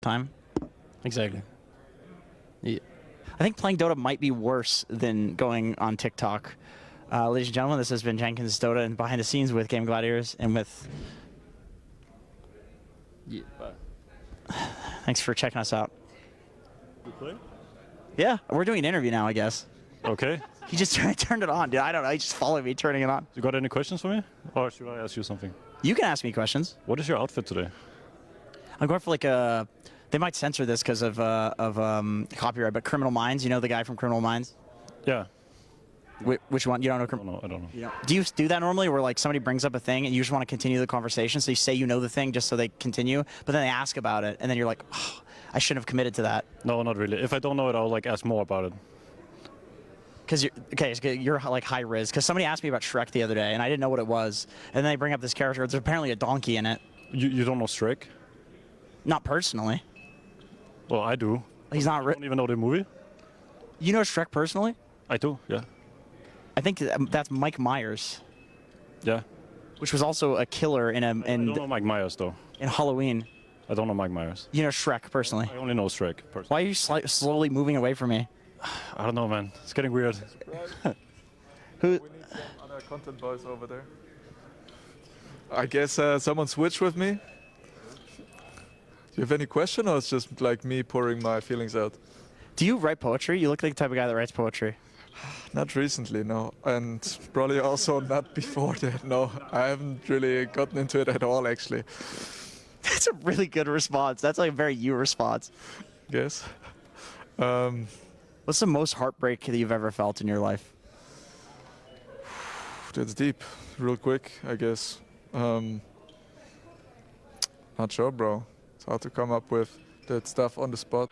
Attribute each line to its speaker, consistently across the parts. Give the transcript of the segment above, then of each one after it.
Speaker 1: time.
Speaker 2: Exactly.
Speaker 1: Yeah. I think playing Dota might be worse than going on TikTok. Ladies and gentlemen, this has been Jenkins Dota and Behind the Scenes with Game Gladiators and with... Yeah. Thanks for checking us out.
Speaker 2: You play?
Speaker 1: Yeah, we're doing an interview now, I guess.
Speaker 2: Okay.
Speaker 1: He just turned it on, dude. I don't know. He just followed me turning it on.
Speaker 2: You got any questions for me? Or should I ask you something?
Speaker 1: You can ask me questions.
Speaker 2: What is your outfit today?
Speaker 1: I'm going for like a... They might censor this because of copyright, but Criminal Minds, you know the guy from Criminal Minds?
Speaker 2: Yeah.
Speaker 1: Which one? You don't know?
Speaker 2: I don't know.
Speaker 1: Yeah. Do you do that normally where like somebody brings up a thing and you just want to continue the conversation, so you say you know the thing just so they continue, but then they ask about it and then you're like, oh, I shouldn't have committed to that.
Speaker 2: No, not really. If I don't know it, I'll like ask more about it.
Speaker 1: Because you're like high riz. Because somebody asked me about Shrek the other day and I didn't know what it was, and then they bring up this character. There's apparently a donkey in it.
Speaker 2: You don't know Shrek?
Speaker 1: Not personally.
Speaker 2: Well, I do.
Speaker 1: He's not.
Speaker 2: I don't even know the movie.
Speaker 1: You know Shrek personally?
Speaker 2: I do. Yeah.
Speaker 1: I think that's Mike Myers.
Speaker 2: Yeah.
Speaker 1: Which was also a killer in
Speaker 2: I don't know Mike Myers though.
Speaker 1: In Halloween.
Speaker 2: I don't know Mike Myers.
Speaker 1: You know Shrek personally?
Speaker 2: I only know Shrek personally.
Speaker 1: Why are you slowly moving away from me?
Speaker 2: I don't know, man. It's getting weird.
Speaker 1: Who?
Speaker 3: We need some other content boys over there. I guess someone switched with me. Do you have any question, or it's just like me pouring my feelings out?
Speaker 1: Do you write poetry? You look like the type of guy that writes poetry.
Speaker 3: Not recently, no. And probably also not before that, no. I haven't really gotten into it at all, actually.
Speaker 1: That's a really good response. That's like a very you response.
Speaker 3: Yes.
Speaker 1: What's the most heartbreak that you've ever felt in your life?
Speaker 3: That's deep. Real quick, I guess. Not sure, bro. It's hard to come up with that stuff on the spot.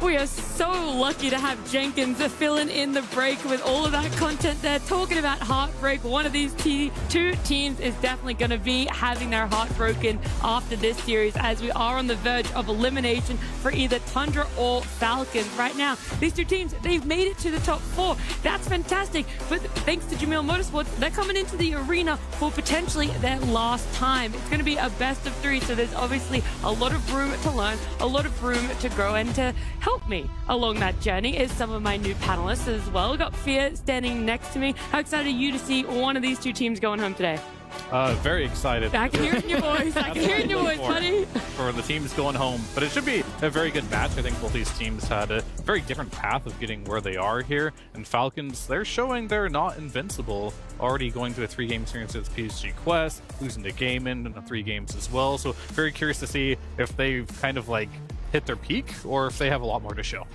Speaker 4: We are so lucky to have Jenkins filling in the break with all of that content there, talking about heartbreak. One of these two teams is definitely going to be having their heart broken after this series, as we are on the verge of elimination for either Tundra or Falcons. Right now, these two teams, they've made it to the top 4. That's fantastic. But thanks to Jamil Motorsports, they're coming into the arena for potentially their last time. It's going to be a best of 3, so there's obviously a lot of room to learn, a lot of room to grow, and to help me along that journey is some of my new panelists as well. We've got Fear standing next to me. How excited are you to see one of these two teams going home today?
Speaker 5: Very excited.
Speaker 4: I can hear it in your voice. I can hear it in your voice, buddy.
Speaker 5: For the teams going home. But it should be a very good match. I think both these teams had a very different path of getting where they are here. And Falcons, they're showing they're not invincible. Already going to a 3-game series with PSG Quest, losing to Game in 3 games as well. So very curious to see if they've kind of like hit their peak or if they have a lot more to show.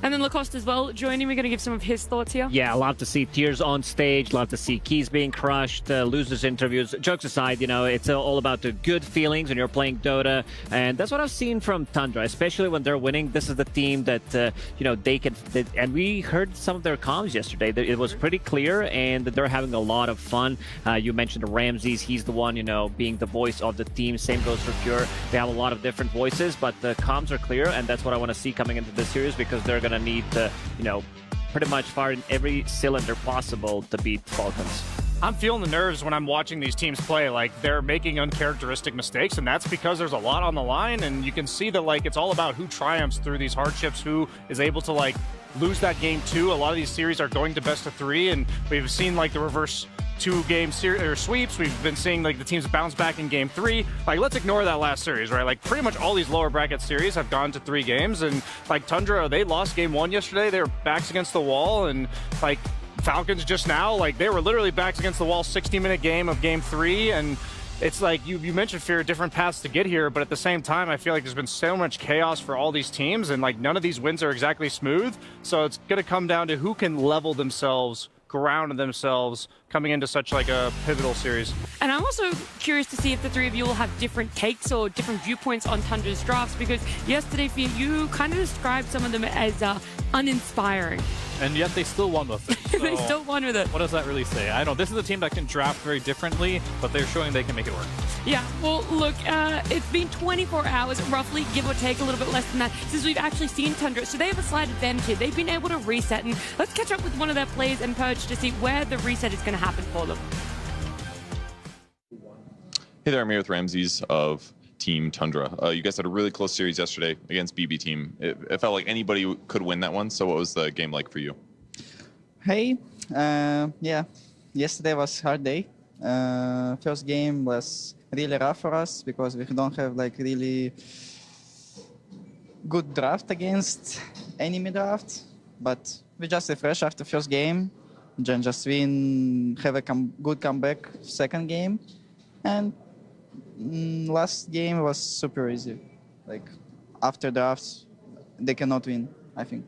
Speaker 4: And then Lacoste as well joining. We're going to give some of his thoughts here.
Speaker 6: Yeah, I love to see tears on stage. Love to see keys being crushed, losers interviews. Jokes aside, you know, it's all about the good feelings when you're playing Dota. And that's what I've seen from Tundra, especially when they're winning. This is the team that, you know, they can... and we heard some of their comms yesterday. It was pretty clear, and they're having a lot of fun. You mentioned Ramses. He's the one, you know, being the voice of the team. Same goes for Pure. They have a lot of different voices, but the comms are clear, and that's what I want to see coming into this series, because they're going to need to, you know, pretty much fire in every cylinder possible to beat Falcons.
Speaker 7: I'm feeling the nerves when I'm watching these teams play. Like, they're making uncharacteristic mistakes, and that's because there's a lot on the line, and you can see that, like, it's all about who triumphs through these hardships, who is able to, like, lose that game 2. A lot of these series are going to best of 3, and we've seen, like, the reverse 2-game sweeps. We've been seeing like the teams bounce back in game 3. Like, let's ignore that last series, right? Like, pretty much all these lower bracket series have gone to 3 games, and like Tundra, they lost game 1 yesterday. They were backs against the wall, and like Falcons just now, like they were literally backs against the wall 60-minute game of game 3, and it's like you mentioned, Fear, different paths to get here, but at the same time, I feel like there's been so much chaos for all these teams, and like none of these wins are exactly smooth. So it's going to come down to who can level themselves, ground themselves coming into such like a pivotal series.
Speaker 4: And I'm also curious to see if the 3 of you will have different takes or different viewpoints on Tundra's drafts, because yesterday, Fear, you kind of described some of them as uninspiring.
Speaker 5: and yet they still won with it.
Speaker 4: They
Speaker 5: So
Speaker 4: still won with it.
Speaker 5: what does that really say? I don't know. This is a team that can draft very differently, but they're showing they can make it work.
Speaker 4: Yeah, well, look, it's been 24 hours, roughly, give or take a little bit less than that, since we've actually seen Tundra. So they have a slight advantage here. They've been able to reset, and let's catch up with one of their players and Purge to see where the reset is going to happen for them.
Speaker 8: Hey there, I'm here with Ramses of Team Tundra. You guys had a really close series yesterday against BB Team. It felt like anybody could win that one, so what was the game like for you?
Speaker 9: Hey, yeah, yesterday was a hard day. First game was really rough for us because we don't have like really good draft against enemy draft, but we just refresh after first game, then just win, have a good comeback second game, and last game was super easy. Like after drafts, they cannot win, I think.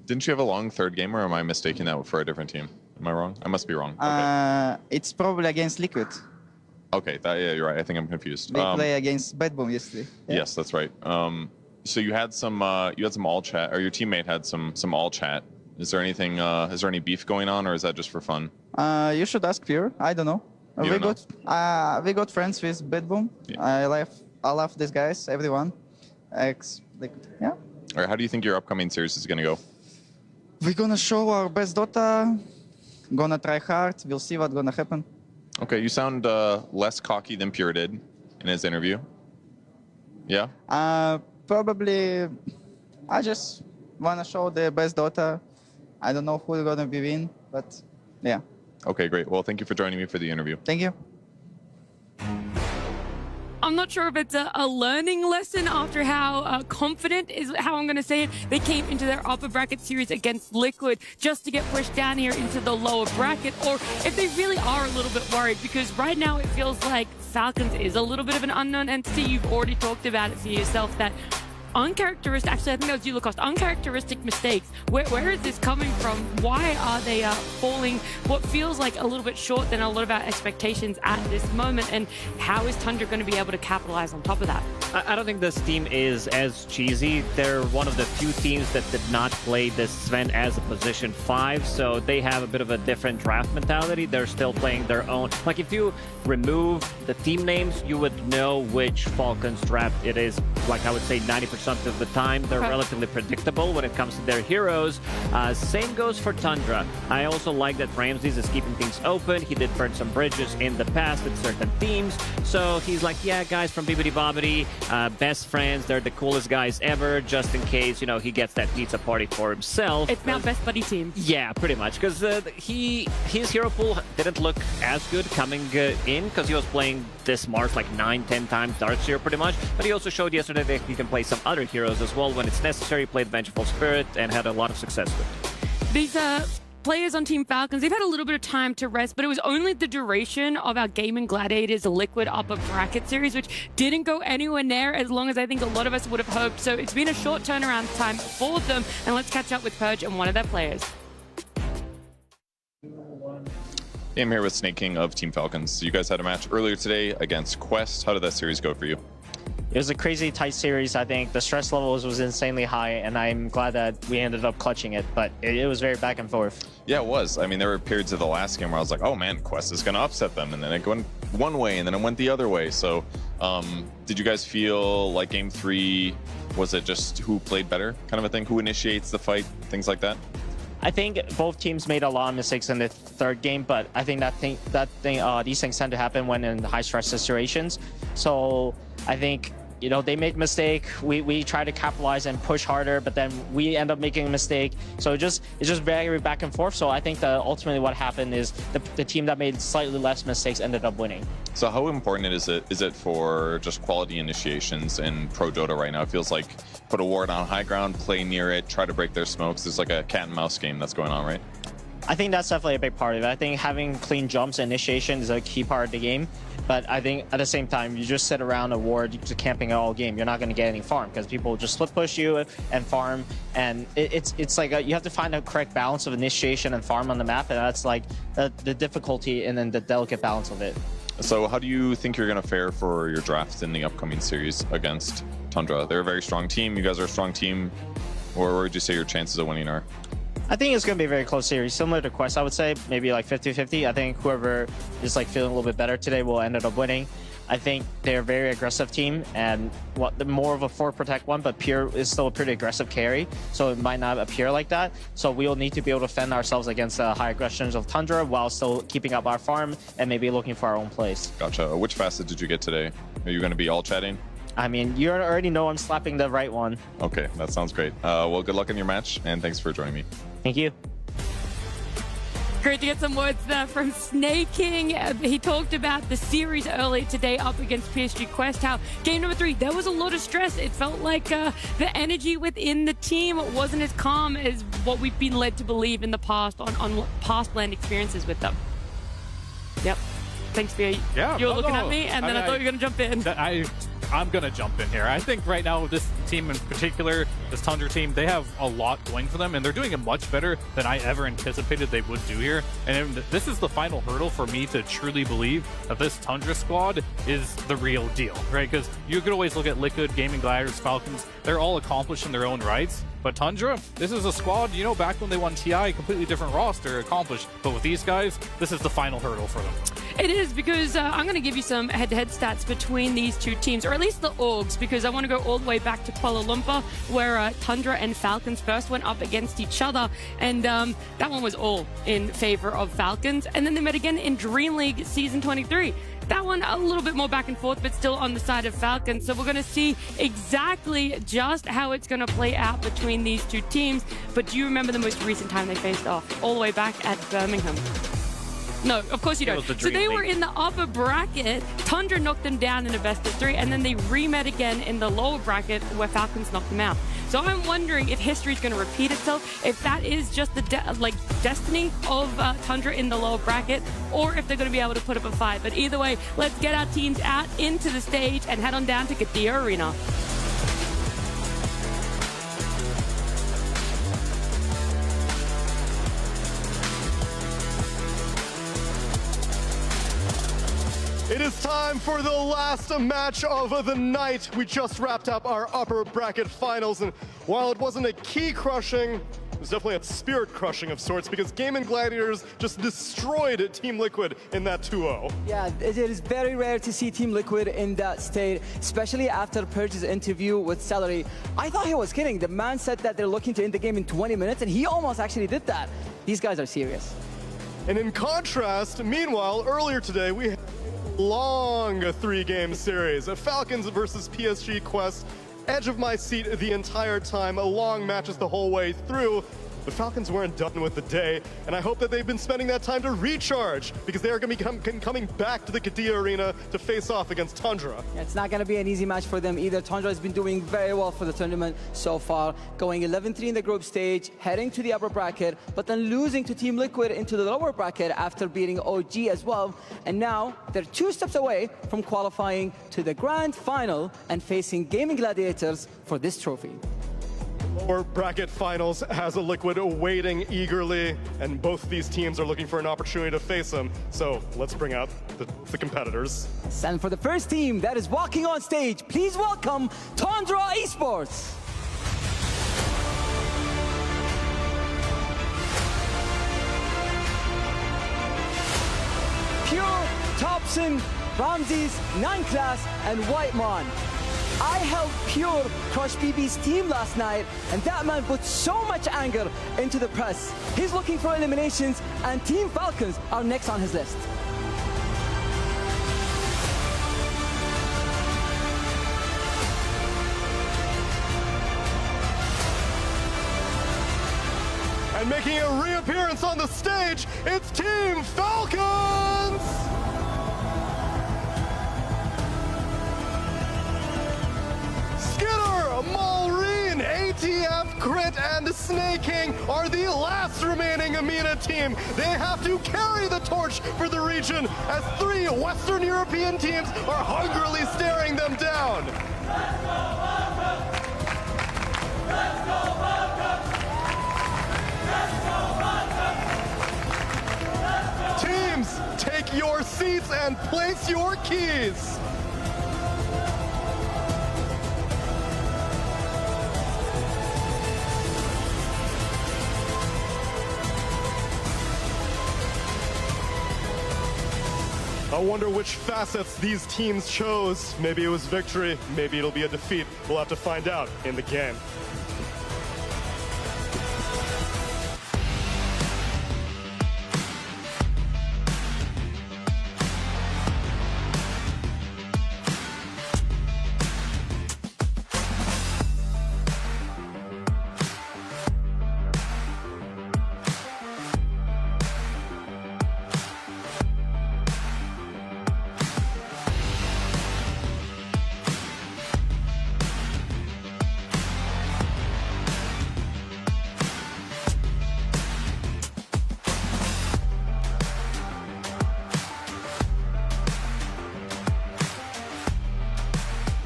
Speaker 8: Didn't you have a long third game, or am I mistaking that for a different team? Am I wrong? I must be wrong. Okay,
Speaker 9: It's probably against Liquid.
Speaker 8: okay, yeah, you're right. I think I'm confused.
Speaker 9: They play against Bad Boom yesterday. Yeah.
Speaker 8: Yes, that's right. So you had some all chat, or your teammate had some all chat. Is there anything? Is there any beef going on, or is that just for fun?
Speaker 9: You should ask Pure. I don't know.
Speaker 8: You don't know?
Speaker 9: We got friends with Bad Boom.
Speaker 8: Yeah.
Speaker 9: I love these guys. Everyone. Yeah.
Speaker 8: All right, how do you think your upcoming series is going to go?
Speaker 9: We're gonna show our best Dota. Gonna try hard. We'll see what's gonna happen.
Speaker 8: Okay, you sound less cocky than Pure did in his interview. Yeah?
Speaker 9: Probably. I just wanna show the best Dota. I don't know who's gonna be win, but yeah.
Speaker 8: Okay, great. Well, thank you for joining me for the interview.
Speaker 9: Thank you.
Speaker 4: I'm not sure if it's a learning lesson after how confident is how I'm going to say it. They came into their upper bracket series against Liquid just to get pushed down here into the lower bracket, or if they really are a little bit worried, because right now it feels like Falcons is a little bit of an unknown entity. You've already talked about it for yourself, that uncharacteristic, actually I think that was you, Lacoste, uncharacteristic mistakes. Where is this coming from? Why are they falling what feels like a little bit short than a lot of our expectations at this moment, and how is Tundra going to be able to capitalize on top of that?
Speaker 6: I don't think this team is as cheesy. They're one of the few teams that did not play this Sven as a position 5, so they have a bit of a different draft mentality. They're still playing their own. Like, if you remove the team names, you would know which Falcons draft it is. Like, I would say 90% of the time, they're relatively predictable when it comes to their heroes. Same goes for Tundra. I also like that Ramses is keeping things open. He did burn some bridges in the past with certain teams. So he's like, yeah, guys from Bibbidi Bobbidi, best friends, they're the coolest guys ever, just in case, you know, he gets that pizza party for himself.
Speaker 4: It's now best buddy team.
Speaker 6: Yeah, pretty much, because his hero pool didn't look as good coming in, because he was playing this Mars like 9-10 times Darkseer pretty much, but he also showed yesterday that he can play some other heroes as well when it's necessary. Played Vengeful Spirit and had a lot of success with.
Speaker 4: These players on Team Falcons, they've had a little bit of time to rest, but it was only the duration of our Gaming Gladiators Liquid upper bracket series, which didn't go anywhere near as long as I think a lot of us would have hoped. So it's been a short turnaround time for them, and let's catch up with Purge and one of their players.
Speaker 8: I'm here with Snake King of Team Falcons. You guys had a match earlier today against Quest. How did that series go for you?
Speaker 1: It was a crazy tight series. I think the stress levels was insanely high, and I'm glad that we ended up clutching it, but it was very back and forth.
Speaker 8: Yeah, it was. I mean, there were periods of the last game where I was like, oh man, Quest is going to upset them, and then it went one way, and then it went the other way. So did you guys feel like game 3, was it just who played better kind of a thing? Who initiates the fight, things like that?
Speaker 1: I think both teams made a lot of mistakes in the third game, but I think these things tend to happen when in high stress situations. So I think, you know, they make a mistake, we try to capitalize and push harder, but then we end up making a mistake. So it's just very back and forth. So I think that ultimately what happened is the team that made slightly less mistakes ended up winning.
Speaker 8: So how important is it for just quality initiations in Pro Dota right now? It feels like put a ward on high ground, play near it, try to break their smokes. There's like a cat and mouse game that's going on, right?
Speaker 1: I think that's definitely a big part of it. I think having clean jumps and initiation is a key part of the game. But I think at the same time, you just sit around a ward, you're just camping all game. You're not going to get any farm because people just split push you and farm. And it's like you have to find a correct balance of initiation and farm on the map. And that's like the difficulty and then the delicate balance of it.
Speaker 8: So how do you think you're going to fare for your draft in the upcoming series against Tundra? They're a very strong team. You guys are a strong team. Where would you say your chances of winning are?
Speaker 1: I think it's going to be a very close series, similar to Quest, I would say, maybe like 50-50. I think whoever is like feeling a little bit better today will end up winning. I think they're a very aggressive team and more of a 4-protect one, but Pure is still a pretty aggressive carry, so it might not appear like that. So we will need to be able to defend ourselves against the high aggressions of Tundra while still keeping up our farm and maybe looking for our own place.
Speaker 8: Gotcha. Which facet did you get today? Are you going to be all chatting?
Speaker 1: I mean, you already know I'm slapping the right one.
Speaker 8: Okay, that sounds great. Well, good luck in your match, and thanks for joining me.
Speaker 1: Thank you.
Speaker 4: Great to get some words there from Snake King. He talked about the series earlier today up against PSG Quest, how game number 3, there was a lot of stress. It felt like the energy within the team wasn't as calm as what we've been led to believe in the past on past LAN experiences with them. Yep. Thanks, Bia.
Speaker 5: Yeah,
Speaker 4: you were looking at me, and then I thought you were going to jump in.
Speaker 5: I'm going to jump in here. I think right now, this team in particular, this Tundra team, they have a lot going for them, and they're doing it much better than I ever anticipated they would do here. And this is the final hurdle for me to truly believe that this Tundra squad is the real deal, right? Because you could always look at Liquid, Gaming Gliders, Falcons. They're all accomplished in their own rights. But Tundra, this is a squad, you know, back when they won TI, completely different roster, accomplished. But with these guys, this is the final hurdle for them.
Speaker 4: It is, because I'm going to give you some head-to-head stats between these two teams, or at least the orgs, because I want to go all the way back to Kuala Lumpur, where Tundra and Falcons first went up against each other, and that one was all in favor of Falcons. And then they met again in Dream League Season 23. That one a little bit more back and forth, but still on the side of Falcons. So we're going to see exactly just how it's going to play out between these two teams. But do you remember the most recent time they faced off? All the way back at Birmingham. No, of course you don't. So they were in the upper bracket. Tundra knocked them down in a best of 3, and then they re-met again in the lower bracket where Falcons knocked them out. So I'm wondering if history is going to repeat itself, if that is just the destiny of Tundra in the lower bracket, or if they're going to be able to put up a fight. But either way, let's get our teams out into the stage and head on down to Katia Arena.
Speaker 10: It is time for the last match of the night. We just wrapped up our upper bracket finals, and while it wasn't a key crushing, it was definitely a spirit crushing of sorts, because Gaming Gladiators just destroyed Team Liquid in that 2-0.
Speaker 11: Yeah, it is very rare to see Team Liquid in that state, especially after Purge's interview with Celery. I thought he was kidding. The man said that they're looking to end the game in 20 minutes, and he almost actually did that. These guys are serious.
Speaker 10: And in contrast, meanwhile, earlier today, we had a long 3-game series. Falcons versus PSG Quest. Edge of my seat the entire time, long matches the whole way through. The Falcons weren't done with the day, and I hope that they've been spending that time to recharge, because they are going to be coming back to the Katia Arena to face off against Tundra.
Speaker 11: Yeah, it's not going to be an easy match for them either. Tundra has been doing very well for the tournament so far, going 11-3 in the group stage, heading to the upper bracket, but then losing to Team Liquid into the lower bracket after beating OG as well. And now they're 2 steps away from qualifying to the grand final and facing Gaming Gladiators for this trophy.
Speaker 10: Lower bracket finals has a Liquid waiting eagerly, and both these teams are looking for an opportunity to face them. So let's bring out the competitors.
Speaker 11: And for the first team that is walking on stage, please welcome Tundra Esports. Pure, Thompson, Ramses, 9 Class, and Whitemon. I helped Pure crush BB's team last night, and that man put so much anger into the press. He's looking for eliminations, and Team Falcons are next on his list.
Speaker 10: And making a reappearance on the stage, it's Team Falcons! Maureen, ATF, Crit, and Snake King are the last remaining Amina team. They have to carry the torch for the region as 3 Western European teams are hungrily staring them down. Let's go, Falcons! Let's go, Falcons! Let's go, Falcons! Teams, take your seats and place your keys. I wonder which facets these teams chose. Maybe it was victory, maybe it'll be a defeat. We'll have to find out in the game.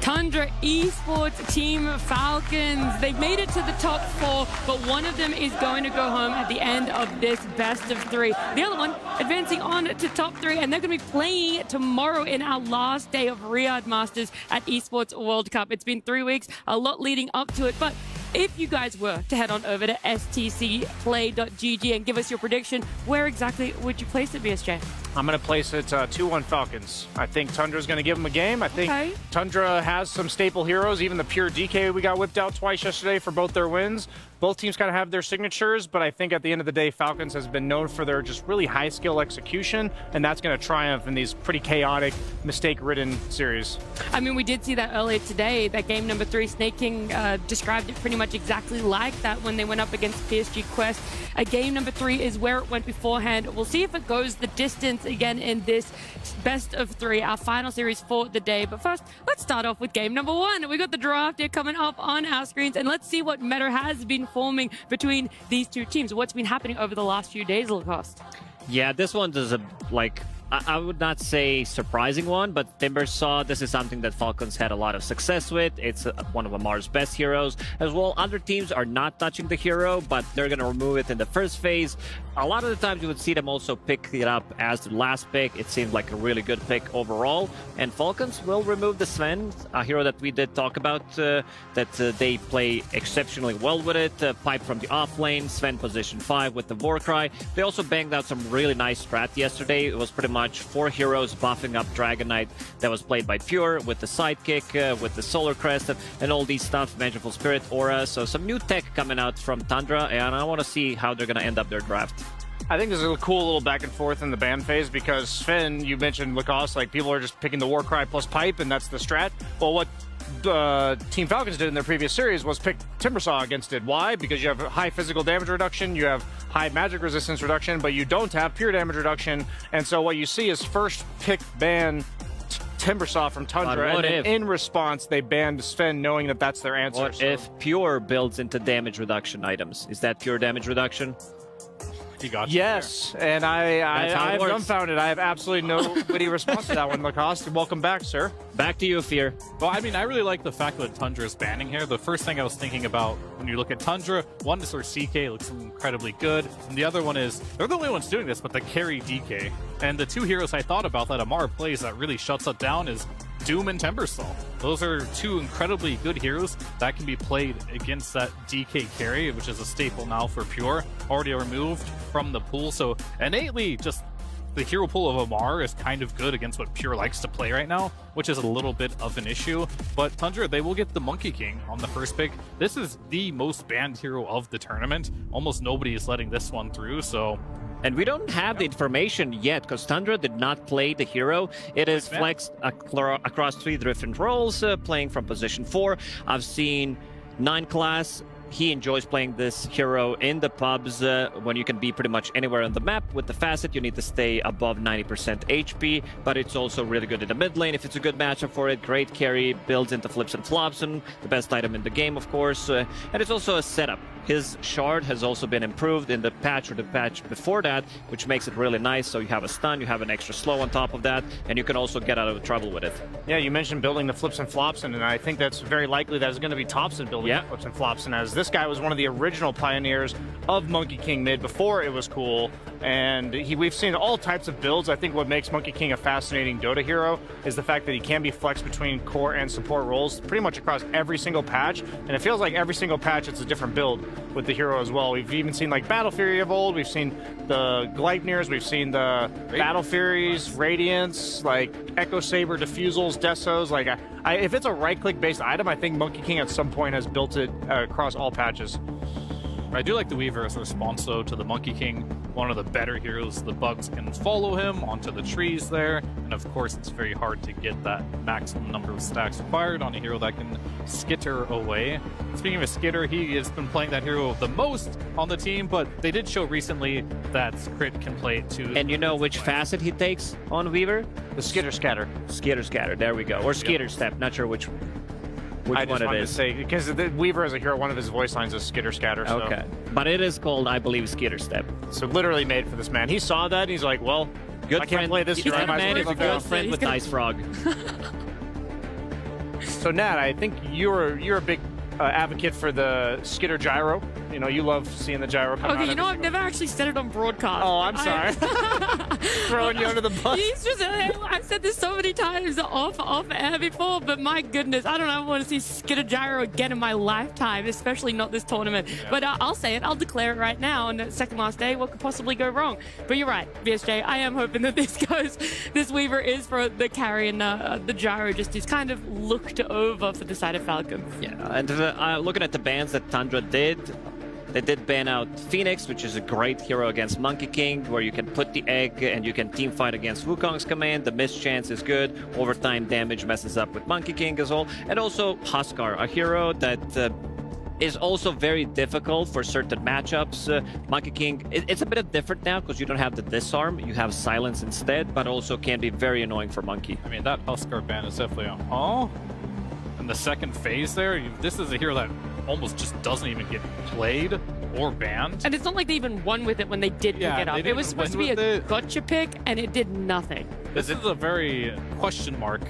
Speaker 4: Tundra Esports Team Falcons. They've made it to the top 4, but one of them is going to go home at the end of this best of 3. The other one advancing on to top 3, and they're going to be playing tomorrow in our last day of Riyadh Masters at Esports World Cup. It's been 3 weeks, a lot leading up to it, but if you guys were to head on over to stcplay.gg and give us your prediction, where exactly would you place it, BSJ?
Speaker 7: I'm going to place it 2-1 Falcons. I think Tundra's going to give them a game. I think Tundra has some staple heroes. Even the pure DK we got whipped out twice yesterday for both their wins. Both teams kind of have their signatures, but I think at the end of the day, Falcons has been known for their just really high skill execution, and that's going to triumph in these pretty chaotic, mistake-ridden series.
Speaker 4: I mean, we did see that earlier today, that game number 3, Snake King described it pretty much exactly like that when they went up against PSG Quest. Game number 3 is where it went beforehand. We'll see if it goes the distance again in this best of 3, our final series for the day. But first, let's start off with game number 1. We got the draft here coming up on our screens, and let's see what meta has been forming between these two teams. What's been happening over the last few days, Lacoste?
Speaker 6: Yeah, this one is I would not say surprising one, but Timbersaw, this is something that Falcons had a lot of success with. It's one of Amar's best heroes. As well, other teams are not touching the hero, but they're going to remove it in the first phase. A lot of the times you would see them also pick it up as the last pick. It seemed like a really good pick overall. And Falcons will remove the Sven, a hero that we did talk about, that they play exceptionally well with it. Pipe from the off lane, Sven position 5 with the Warcry. They also banged out some really nice strat yesterday. It was pretty much 4 heroes buffing up Dragon Knight that was played by Pure with the sidekick, with the Solar Crest, and all these stuff, Vengeful Spirit, Aura. So some new tech coming out from Tundra, and I want to see how they're going to end up their draft.
Speaker 7: I think there's a cool little back and forth in the ban phase because Sven, you mentioned Lacoste, like people are just picking the Warcry plus Pipe, and that's the strat. Well, what Team Falcons did in their previous series was pick Timbersaw against it. Why? Because you have high physical damage reduction, you have high magic resistance reduction, but you don't have pure damage reduction. And so what you see is first pick ban Timbersaw from Tundra, and then in response they banned Sven, knowing that that's their answer.
Speaker 6: What if Pure builds into damage reduction items? Is that pure damage reduction?
Speaker 7: Yes, and I'm dumbfounded. I have absolutely no witty response to that one, Lacoste. Welcome back, sir.
Speaker 6: Back to you, Fear.
Speaker 5: Well, I mean, I really like the fact that Tundra is banning here. The first thing I was thinking about when you look at Tundra, one is sort of CK looks incredibly good, and the other one is, they're the only ones doing this, but the carry DK. And the 2 heroes I thought about that Amar plays that really shuts it down is Doom and Timbersaw. Those are 2 incredibly good heroes that can be played against that DK carry, which is a staple now for Pure, already removed from the pool. So innately, just the hero pool of Amar is kind of good against what Pure likes to play right now, which is a little bit of an issue. But Tundra, they will get the Monkey King on the first pick. This is the most banned hero of the tournament. Almost nobody is letting this one through, so...
Speaker 6: And we don't have the information yet, because Tundra did not play the hero. It is flexed across 3 different roles, playing from position 4. I've seen 9 class. He enjoys playing this hero in the pubs when you can be pretty much anywhere on the map. With the facet, you need to stay above 90% HP, but it's also really good in the mid lane if it's a good matchup for it. Great carry, builds into flips and flops, and the best item in the game, of course. And it's also a setup. His shard has also been improved in the patch or the patch before that, which makes it really nice. So you have a stun, you have an extra slow on top of that, and you can also get out of trouble with it.
Speaker 7: Yeah, you mentioned building the flips and flops, and I think that's very likely that it's going to be Thompson building the flips and flops. And as this guy was one of the original pioneers of Monkey King mid before it was cool, And we've seen all types of builds. I think what makes Monkey King a fascinating Dota hero is the fact that he can be flexed between core and support roles pretty much across every single patch. And it feels like every single patch it's a different build with the hero as well. We've even seen like Battle Fury of old. We've seen the Gleipnirs. We've seen the Battle Furies, Radiance, like Echo Saber, Diffusals, Desos. Like, if it's a right-click based item, I think Monkey King at some point has built it across all patches.
Speaker 5: I do like the Weaver as a response, though, to the Monkey King. One of the better heroes. The bugs can follow him onto the trees there. And of course, it's very hard to get that maximum number of stacks required on a hero that can skitter away. Speaking of skitter, he has been playing that hero the most on the team, but they did show recently that Crit can play it too.
Speaker 6: And you know which facet he takes on Weaver?
Speaker 7: The Skitter Scatter.
Speaker 6: Skitter Scatter, there we go. Or Skitter Step, not sure which
Speaker 7: I just
Speaker 6: one it
Speaker 7: wanted
Speaker 6: is.
Speaker 7: to say, because the Weaver as a hero, one of his voice lines is Skitter Scatter. So.
Speaker 6: Okay. But it is called, I believe, Skitter Step.
Speaker 7: So literally made for this man. He saw that and he's like, well,
Speaker 6: Good
Speaker 7: I
Speaker 6: friend.
Speaker 7: can't play this
Speaker 6: He's
Speaker 7: hero. I
Speaker 6: a
Speaker 7: might as
Speaker 6: man
Speaker 7: well
Speaker 6: is a
Speaker 7: give it a
Speaker 6: good
Speaker 7: go.
Speaker 6: friend with Ice Frog.
Speaker 7: So Nat, I think you're a big advocate for the Skitter Gyro. You know, you love seeing the gyro come out.
Speaker 4: Okay, you know, I've never actually said it on broadcast.
Speaker 7: Oh, I'm sorry. Throwing you under the bus.
Speaker 4: He's just, I've said this so many times off air before, but my goodness, I don't ever want to see Skitter Gyro again in my lifetime, especially not this tournament. Yeah. But I'll say it, I'll declare it right now on the second last day. What could possibly go wrong? But you're right, BSJ, I am hoping that this Weaver is for the carry, and the Gyro just is kind of looked over for the side of Falcons.
Speaker 6: Yeah, and looking at the bans that Tundra did, they did ban out Phoenix, which is a great hero against Monkey King, where you can put the egg and you can team fight against Wukong's command. The miss chance is good. Overtime damage messes up with Monkey King as well. And also Huskar, a hero that is also very difficult for certain matchups. Monkey King, it's a bit different now because you don't have the disarm, you have silence instead, but also can be very annoying for Monkey.
Speaker 5: I mean, that Huskar ban is definitely a in the second phase there. This is a hero that almost just doesn't even get played or banned.
Speaker 4: And it's not like they even won with it when they did pick it up. It was supposed to be a gotcha pick, and it did nothing.
Speaker 5: This is a very question mark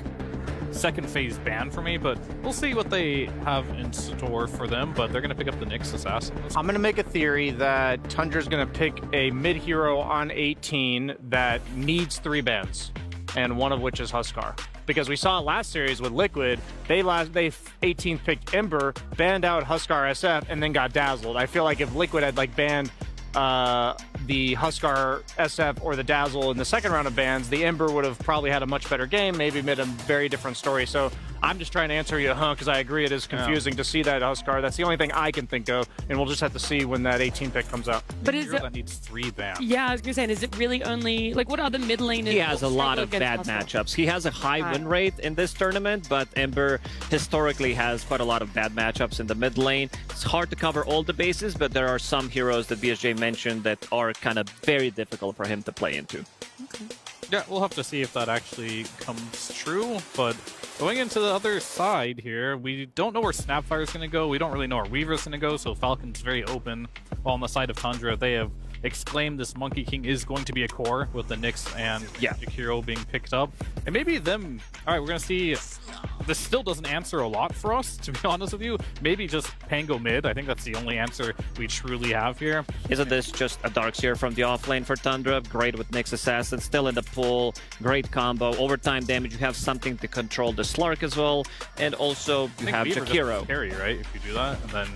Speaker 5: second phase ban for me, but we'll see what they have in store for them. But they're going to pick up the Nyx Assassin.
Speaker 7: I'm going to make a theory that Tundra's going to pick a mid hero on 18 that needs 3 bans, and one of which is Huskar. Because we saw it last series with Liquid, they 18th picked Ember, banned out Huskar SF, and then got dazzled. I feel like if Liquid had like banned the Huskar SF or the Dazzle in the second round of bans, the Ember would have probably had a much better game, maybe made a very different story. So I'm just trying to answer you, because I agree it is confusing to see that Huskar. That's the only thing I can think of, and we'll just have to see when that 18 pick comes out.
Speaker 4: But is it
Speaker 5: that needs 3 bans?
Speaker 4: Yeah, I was gonna say, is it really only like what other mid laners?
Speaker 6: He has a lot of bad matchups. He has a high win rate in this tournament, but Ember historically has quite a lot of bad matchups in the mid lane. It's hard to cover all the bases, but there are some heroes that BSJ mentioned that are kind of very difficult for him to play into.
Speaker 4: Okay.
Speaker 5: Yeah, we'll have to see if that actually comes true, but going into the other side here, we don't know where Snapfire is going to go. We don't really know where Weaver is going to go, so Falcon's very open. While on the side of Tundra, they have exclaimed this Monkey King is going to be a core with the Nyx and Jakiro being picked up. And maybe them... Alright, we're going to see... This still doesn't answer a lot for us, to be honest with you. Maybe just Pango mid. I think that's the only answer we truly have here.
Speaker 6: Isn't this just a Darkseer from the offlane for Tundra? Great with Nyx Assassin, still in the pool. Great combo. Overtime damage, you have something to control the Slark as well. And also, you have Jakiro.
Speaker 5: Carry, right? If you do that. And then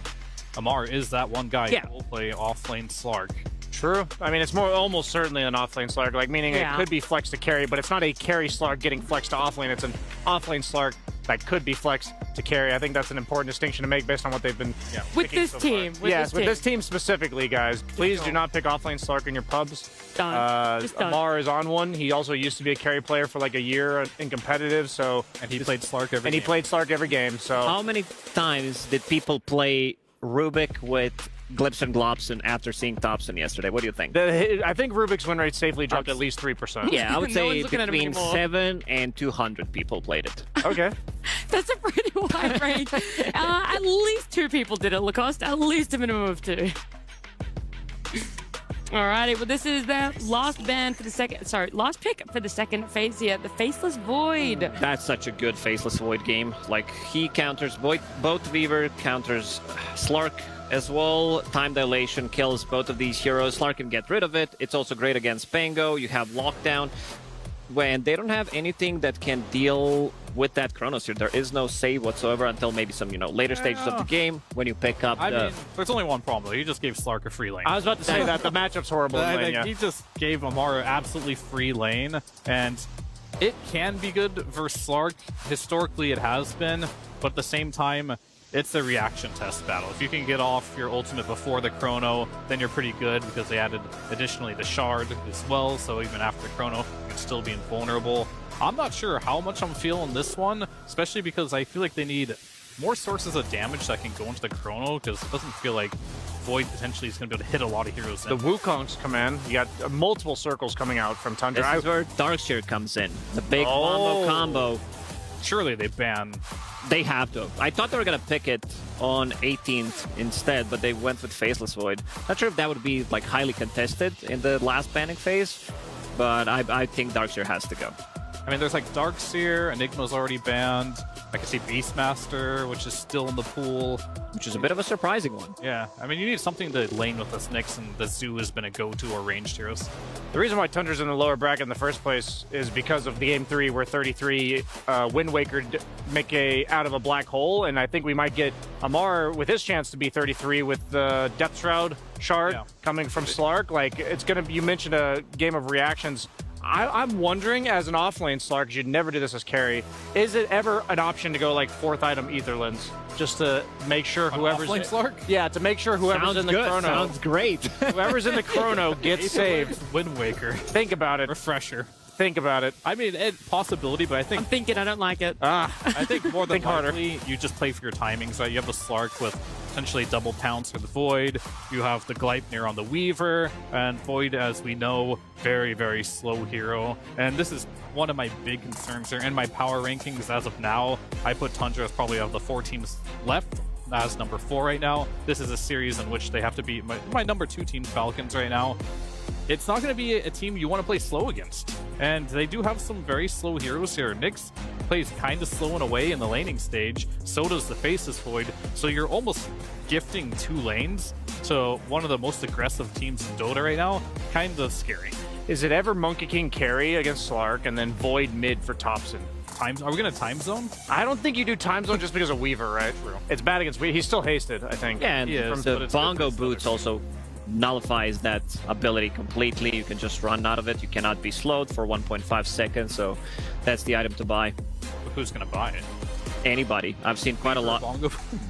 Speaker 5: Amar is that one guy who will play offlane Slark.
Speaker 7: True. I mean, it's more almost certainly an offlane Slark, like meaning it could be flexed to carry, but it's not a carry Slark getting flexed to offlane. It's an offlane Slark that could be flexed to carry. I think that's an important distinction to make based on what they've been
Speaker 4: with this team.
Speaker 7: With this team specifically, guys. Please do not pick offlane Slark in your pubs. Amar is on one. He also used to be a carry player for like a year in competitive, so
Speaker 5: he played Slark every game.
Speaker 7: He played Slark every game. So
Speaker 6: how many times did people play Rubik with Glibson Globson after seeing Thompson yesterday? What do you think?
Speaker 7: I think Rubik's win rate safely dropped at least 3%.
Speaker 6: Yeah, I would say between 7 and 200 people played it.
Speaker 7: Okay.
Speaker 4: That's a pretty wide range. At least 2 people did it, Lacoste. At least a minimum of 2. Alrighty, well this is the last ban for the last pick for the second phase here, the Faceless Void.
Speaker 6: That's such a good Faceless Void game. Like, he counters both Weaver, counters Slark, as well. Time dilation kills both of these heroes. Slark can get rid of it. It's also great against Pango. You have lockdown. When they don't have anything that can deal with that Chronosphere, there is no save whatsoever until maybe some, later stages of the game when you pick up
Speaker 5: I mean, there's only one problem, though. He just gave Slark a free lane.
Speaker 7: I was about to say that the matchup's horrible in lane, yeah.
Speaker 5: He just gave Amara absolutely free lane, and it can be good versus Slark. Historically, it has been, but at the same time, it's a reaction test battle. If you can get off your ultimate before the Chrono, then you're pretty good, because they added additionally the Shard as well, so even after the Chrono, you can still be invulnerable. I'm not sure how much I'm feeling this one, especially because I feel like they need more sources of damage that can go into the Chrono, because it doesn't feel like Void potentially is going to be able to hit a lot of heroes in.
Speaker 7: The Wukong's command, you got multiple circles coming out from Tundra.
Speaker 6: This is where Darkseer comes in. The big combo.
Speaker 5: Surely they ban.
Speaker 6: They have to. I thought they were going to pick it on 18th instead, but they went with Faceless Void. Not sure if that would be like highly contested in the last banning phase, but I think Darkseer has to go.
Speaker 5: I mean, there's like Darkseer, Enigma's already banned. I can see Beastmaster, which is still in the pool.
Speaker 6: Which is a bit of a surprising one.
Speaker 5: Yeah, I mean, you need something to lane with this Nyx, and the Zoo has been a go-to or ranged heroes.
Speaker 7: The reason why Tundra's in the lower bracket in the first place is because of the Game 3 where 33 Wind Waker make out of a black hole, and I think we might get Amar with his chance to be 33 with the Depth Shroud Shard coming from Slark. Like, it's going to be, you mentioned a game of reactions. I'm wondering, as an offlane Slark, because you'd never do this as carry, is it ever an option to go like 4th item Ether Lens? Just to make sure whoever's
Speaker 5: offlane Slark?
Speaker 7: Yeah, to make sure whoever's in the Chrono.
Speaker 6: Sounds great.
Speaker 7: Whoever's in the Chrono gets saved.
Speaker 5: Wind Waker.
Speaker 7: Think about it.
Speaker 5: Refresher.
Speaker 7: Think about it.
Speaker 5: I mean, possibility, but I think...
Speaker 4: I'm thinking I don't like it.
Speaker 5: I think more than
Speaker 7: Think harder.
Speaker 5: likely, you just play for your timings. Right? You have the Slark with potentially double pounce for the Void. You have the Gleipnir on the Weaver, and Void, as we know, very, very slow hero. And this is one of my big concerns here. In my power rankings as of now, I put Tundra as probably of the 4 teams left as number 4 right now. This is a series in which they have to beat my number 2 team, Falcons, right now. It's not going to be a team you want to play slow against. And they do have some very slow heroes here. Nyx plays kind of slow in a way in the laning stage. So does the Faceless Void. So you're almost gifting 2 lanes to one of the most aggressive teams in Dota right now. Kind of scary.
Speaker 7: Is it ever Monkey King carry against Slark and then Void mid for Thompson?
Speaker 5: Are we going to time zone?
Speaker 7: I don't think you do time zone just because of Weaver, right? True. It's bad against Weaver. He's still hasted, I think.
Speaker 6: Yeah, and the Bongo Boots also nullifies that ability completely. You can just run out of it. You cannot be slowed for 1.5 seconds, so that's the item to buy.
Speaker 5: But who's going to buy it?
Speaker 6: Anybody. I've seen quite a lot.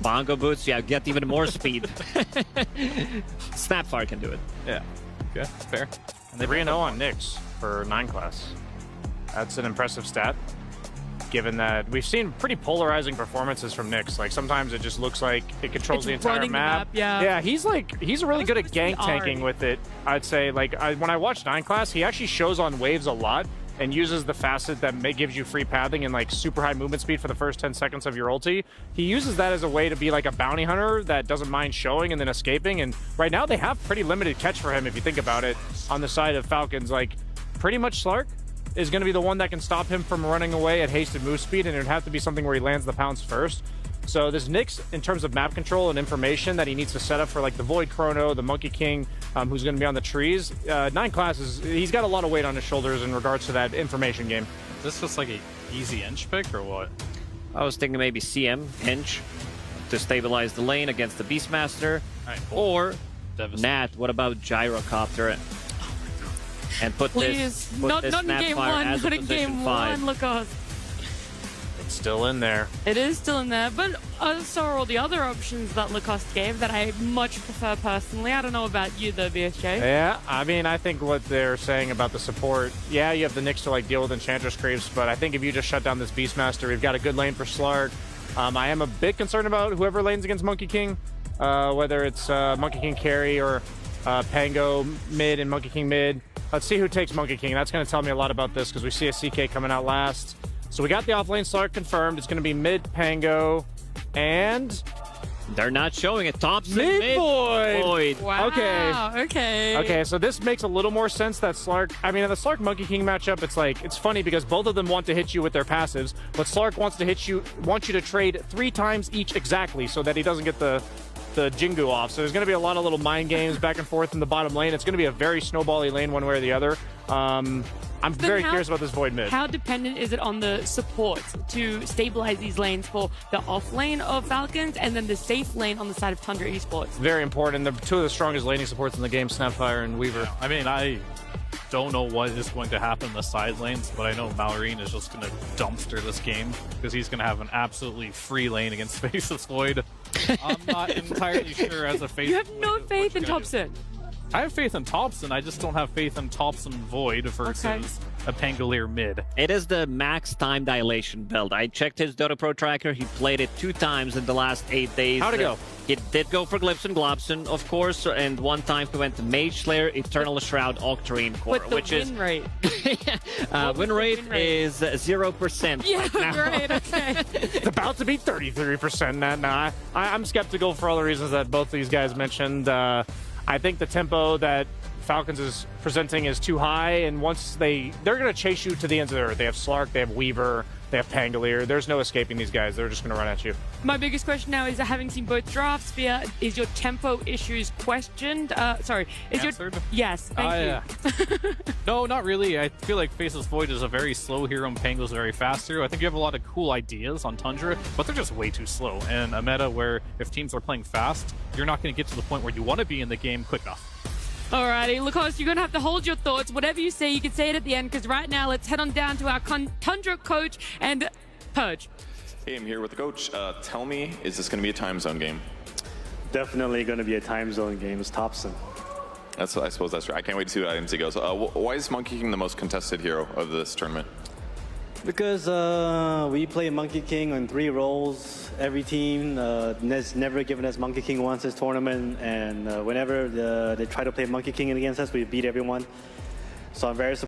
Speaker 6: Bongo Boots, yeah, get even more speed. Snapfire can do it.
Speaker 5: Yeah. Okay, fair.
Speaker 7: And they 3-0 on Nyx for 9 class. That's an impressive stat, given that we've seen pretty polarizing performances from Nyx. Like, sometimes it just looks like it controls the entire map.
Speaker 4: Yeah,
Speaker 7: he's really good at gank tanking with it, I'd say. Like, when I watch 9 class, he actually shows on waves a lot and uses the facet that gives you free pathing and like super high movement speed for the first 10 seconds of your ulti. He uses that as a way to be like a bounty hunter that doesn't mind showing and then escaping. And right now they have pretty limited catch for him, if you think about it, on the side of Falcons. Like, pretty much Slark is going to be the one that can stop him from running away at hasted move speed, and it would have to be something where he lands the pounce first. So this Nyx, in terms of map control and information that he needs to set up for like the Void Chrono, the Monkey King, who's going to be on the trees, 9 classes, he's got a lot of weight on his shoulders in regards to that information game.
Speaker 5: Is this just like a easy inch pick or what?
Speaker 6: I was thinking maybe CM, Inch, to stabilize the lane against the Beastmaster.
Speaker 5: Right, cool.
Speaker 6: Or Nat, what about Gyrocopter? And put
Speaker 4: Please,
Speaker 6: this
Speaker 4: not in game 1,
Speaker 6: as
Speaker 4: not in game 1, Lacoste.
Speaker 7: It's still in there.
Speaker 4: It is still in there, but I saw all the other options that Lacoste gave that I much prefer personally. I don't know about you though, BSJ.
Speaker 7: Yeah, I mean, I think what they're saying about the support, yeah, you have the Nyx to like deal with Enchantress creeps, but I think if you just shut down this Beastmaster, we've got a good lane for Slark. I am a bit concerned about whoever lanes against Monkey King, whether it's Monkey King carry or Pango mid and Monkey King mid. Let's see who takes Monkey King. That's going to tell me a lot about this because we see a CK coming out last. So we got the offlane Slark confirmed. It's going to be mid Pango and
Speaker 6: they're not showing it. Thompson
Speaker 7: mid Void.
Speaker 4: Wow.
Speaker 7: Okay, so this makes a little more sense that Slark, I mean, in the Slark Monkey King matchup, it's like, it's funny because both of them want to hit you with their passives, but Slark wants you to trade 3 times each exactly so that he doesn't get the the Jingu off. So there's going to be a lot of little mind games back and forth in the bottom lane. It's going to be a very snowbally lane one way or the other. I'm very curious about this Void mid.
Speaker 4: How dependent is it on the support to stabilize these lanes for the off lane of Falcons and then the safe lane on the side of Tundra Esports?
Speaker 7: Very important. The two of the strongest laning supports in the game, Snapfire and Weaver.
Speaker 5: I mean, I don't know what is going to happen in the side lanes, but I know Malorine is just going to dumpster this game because he's going to have an absolutely free lane against Faceless Void. I'm not entirely sure as a Faceless
Speaker 4: You have no faith in Thompson.
Speaker 5: I have faith in Thompson, I just don't have faith in Thompson Void versus a Pangolier mid.
Speaker 6: It is the max time dilation build. I checked his Dota Pro tracker. He played it 2 times in the last 8 days.
Speaker 7: How'd it go?
Speaker 6: He did go for Glyphs and Globson, of course, and one time he went to Mage Slayer, Eternal Shroud, Octarine Core,
Speaker 4: But the
Speaker 6: which
Speaker 4: win rate?
Speaker 6: win rate is 0%.
Speaker 4: Yeah,
Speaker 6: right now.
Speaker 4: great, okay.
Speaker 7: It's about to be 33%. Nah, I'm skeptical for all the reasons that both these guys mentioned. I think the tempo that Falcons is presenting is too high, and once they're going to chase you to the ends of the earth. They have Slark, they have Weaver, they have Pangolier. There's no escaping these guys. They're just going to run at you.
Speaker 4: My biggest question now is, having seen both drafts, Sphere, is your tempo issues questioned?
Speaker 5: Answered?
Speaker 4: Yes, thank you.
Speaker 5: No, not really. I feel like Faceless Void is a very slow hero and Pango's very fast hero. I think you have a lot of cool ideas on Tundra, but they're just way too slow. And a meta where if teams are playing fast, you're not going to get to the point where you want to be in the game quick enough.
Speaker 4: Alrighty, Lucas, you're going to have to hold your thoughts. Whatever you say, you can say it at the end, because right now, let's head on down to our Tundra coach and Purge.
Speaker 12: Hey, I'm here with the coach. Tell me, is this going to be a time zone game?
Speaker 13: Definitely going to be a time zone game. It's Thompson.
Speaker 12: I suppose that's right. I can't wait to see what IMC goes. Why is Monkey King the most contested hero of this tournament?
Speaker 13: Because we play Monkey King on 3 roles. Every team has never given us Monkey King once this tournament, and whenever they try to play Monkey King against us, we beat everyone. So I'm very surprised.